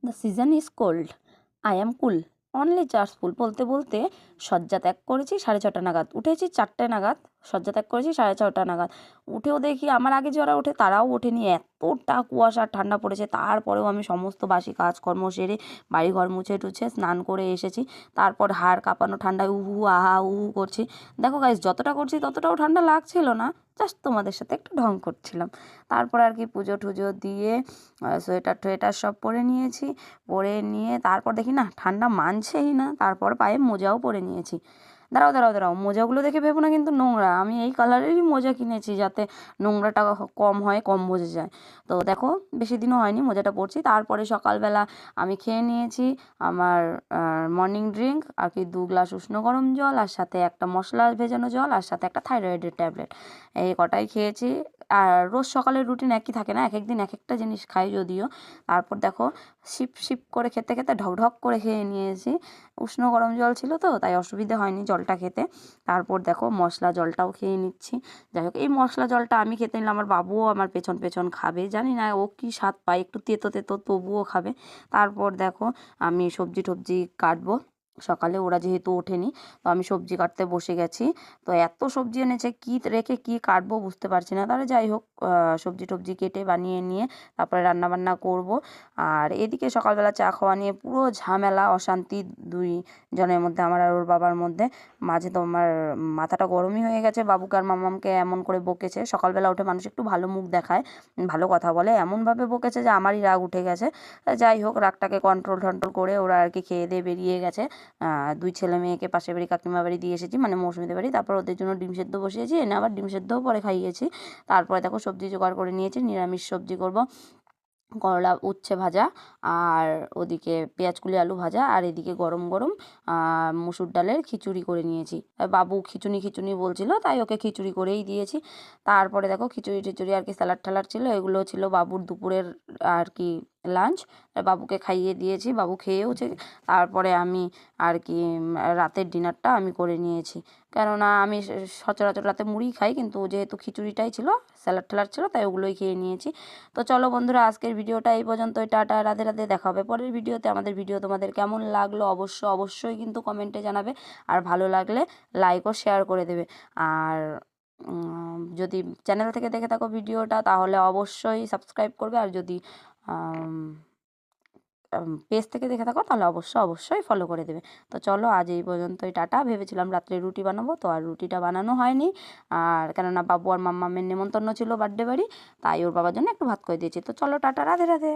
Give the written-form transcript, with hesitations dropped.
The season is cold, I am cool, only চার্জফুল বলতে বলতে শয্যা ত্যাগ করেছি 6:30 নাগাদ, উঠেছি 4টে নাগাদ, শয্যা ত্যাগ করেছি 6:30 নাগাদ। উঠেও দেখি আমার আগে যারা ওঠে তারাও ওঠেনি, এতটা কুয়াশা ঠান্ডা পড়েছে। তারপরেও আমি সমস্ত বাসি কাজকর্ম সেরে বাড়িঘর মুছে টুছে স্নান করে এসেছি। তারপর হাড় কাঁপানো ঠান্ডায় উহু আহা উহু করছি। দেখো গাইস, যতটা করছি ততটাও ঠান্ডা লাগছিল না, জাস্ট তোমাদের সাথে একটু ঢং করছিলাম। তারপর আর কি পুজো টুজো দিয়ে সোয়েটার টোয়েটার সব পরে নিয়েছি। পরে নিয়ে তারপর দেখি না ঠান্ডা মানছেই না, তারপর পায়ে মোজাও পরে নিয়েছি। দাঁড়াও, মোজাগুলো দেখে ভেবো না কিন্তু নোংরা, আমি এই কালারেরই মোজা কিনেছি যাতে নোংরাটা কম হয়, কম বোঝা যায়। তো দেখো বেশি দিনও হয়নি মোজাটা পরছি। তারপরে সকালবেলা আমি খেয়ে নিয়েছি আমার মর্নিং ড্রিঙ্ক আর কি, 2 গ্লাস উষ্ণ গরম জল, আর সাথে একটা মশলা ভেজানো জল, আর সাথে একটা থাইরয়েডের ট্যাবলেট। এই কটাই খেয়েছি। আর রোজ সকালের রুটিন একই থাকে না, এক এক দিন এক একটা জিনিস খাই যদিও। তারপর দেখো শিপ শিপ করে খেতে খেতে ঢকঢক করে খেয়ে নিয়েছি। উষ্ণ গরম জল ছিল তো তাই অসুবিধে হয়নি জলটা খেতে। তারপর দেখো মশলা জলটাও খেয়ে নিচ্ছি। যাই হোক, এই মশলা জলটা আমি খেতে নিলে আমার বাবুও আমার পেছন পেছন খাবে, জানি না ও কী স্বাদ পায়, একটু তেতো তেতো তবুও খাবে। তারপর দেখো আমি সবজি টবজি কাটবো। সকালে ওরা যেহেতু ওঠেনি তো আমি সবজি কাটতে বসে গেছি। তো এত সবজি এনেছে, কী রেখে কী কাটবো বুঝতে পারছি না। তাহলে যাই হোক, সবজি টবজি কেটে বানিয়ে নিয়ে তারপরে রান্নাবান্না করব। আর এদিকে সকালবেলা চা খাওয়া নিয়ে পুরো ঝামেলা অশান্তি 2 জনের মধ্যে, আমার আর ওর বাবার মধ্যে। মাঝে তো আমার মাথাটা গরমই হয়ে গেছে, বাবুকে আর মাম্মামকে এমন করে বকেছে। সকালবেলা উঠে মানুষ একটু ভালো মুখ দেখায়, ভালো কথা বলে, এমনভাবে বকেছে যে আমারই রাগ উঠে গেছে। যাই হোক, রাগটাকে কন্ট্রোল টন্ট্রোল করে ওরা আর কি খেয়ে দিয়ে বেরিয়ে গেছে। 2 ছেলে মেয়েকে পাশের বাড়ি কাকিমা বাড়ি দিয়ে এসেছি, মানে মৌসুমিদের বাড়ি। তারপর ওদের জন্য ডিম সেদ্ধ বসিয়েছি, এনে আবার ডিম সেদ্ধও পরে খাইয়েছি। তারপরে দেখো সবজি জোগাড় করে নিয়েছি, নিরামিষ সবজি করব, করলা উচ্ছে ভাজা, আর ওদিকে পেঁয়াজ কুলি আলু ভাজা, আর এদিকে গরম গরম মুসুর ডালের খিচুড়ি করে নিয়েছি। বাবু খিচুনি খিচুনি বলছিল তাই ওকে খিচুড়ি করেই দিয়েছি। তারপরে দেখো খিচুড়ি টিচুড়ি আর কি স্যালাড ঠ্যালাড ছিল, এগুলো ছিল বাবুর দুপুরের আর কি লাঞ্চ। বাবুকে খাইয়ে দিয়েছি, বাবু খেয়েওছে। তারপরে আমি আর কি রাতের ডিনারটা আমি করে নিয়েছি, কেননা আমি সচরাচর রাতে মুড়ি খাই, কিন্তু যেহেতু খিচুড়িটাই ছিল, স্যালাড ট্যালাড ছিল, তাই ওগুলোই খেয়ে নিয়েছি। তো চলো বন্ধুরা, আজকের ভিডিওটা এই পর্যন্তই। টাটা, রাধে রাধে, দেখা হবে পরের ভিডিওতে। আমাদের ভিডিও তোমাদের কেমন লাগলো অবশ্যই কিন্তু কমেন্টে জানাবে, আর ভালো লাগলে লাইক ও শেয়ার করে দেবে। আর যদি চ্যানেল থেকে দেখে থাকো ভিডিওটা তাহলে অবশ্যই সাবস্ক্রাইব করবে, আর যদি পেজ থেকে দেখে থাকো তাহলে অবশ্যই ফলো করে দেবে। তো চলো আজ এই পর্যন্তই, টাটা। ভেবেছিলাম রাত্রে রুটি বানাবো, তো আর রুটিটা বানানো হয়নি, আর কেননা বাবু আর মাম্মামের নেমন্তন্ন ছিল বার্থডে বাড়ি, তাই ওর বাবার জন্য একটু ভাত করে দিয়েছি। তো চলো টাটা, রাধে রাধে।